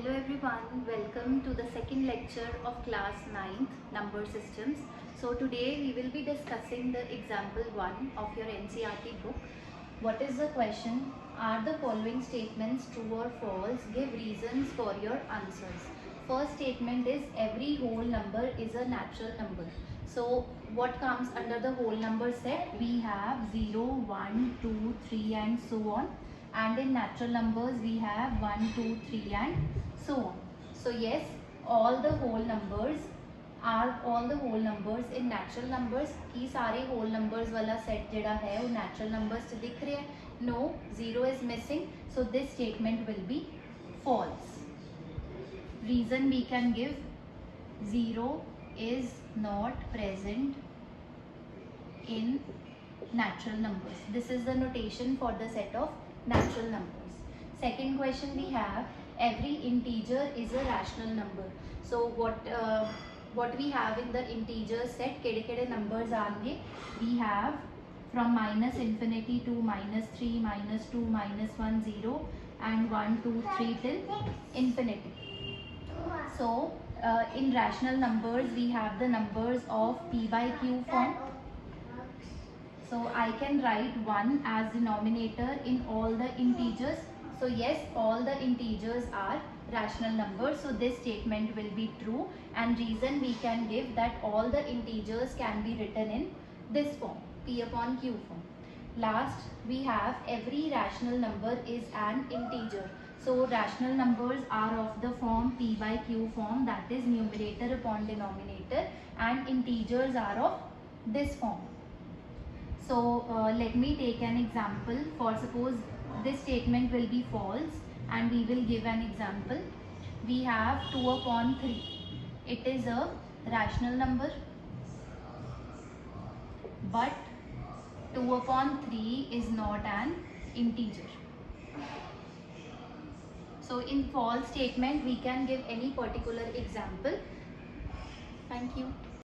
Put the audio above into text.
Hello everyone, welcome to the second lecture of class 9th number systems. So today we will be discussing the example 1 of your NCERT book. What is the question? Are the following statements true or false? Give reasons for your answers. First statement is every whole number is a natural number. So what comes under the whole number set? We have 0, 1, 2, 3 and so on. And in natural numbers we have 1, 2, 3 and so on. So yes, all the whole numbers in natural numbers. की सारे whole numbers वाला set जेड़ा है वो natural numbers च दिख रहे हैं. No, 0 is missing. So this statement will be false. Reason we can give: 0 is not present in natural numbers. This is the notation for the set of natural numbers. Second question we have: every integer is a rational number. So what we have in the integer set, kede numbers aange? We have from minus infinity to minus 3, minus 2, minus 1, 0 and 1, 2, 3 till infinity. So in rational numbers we have the numbers of p by q form. So I can write 1 as denominator in all the integers. So yes, all the integers are rational numbers. So this statement will be true, and reason we can give that all the integers can be written in this form, p upon q form. Last we have every rational number is an integer. So rational numbers are of the form p by q form, that is numerator upon denominator, and integers are of this form. So let me take an example. For suppose this statement will be false and we will give an example. We have 2 upon 3. It is a rational number, but 2 upon 3 is not an integer. So in false statement we can give any particular example. Thank you.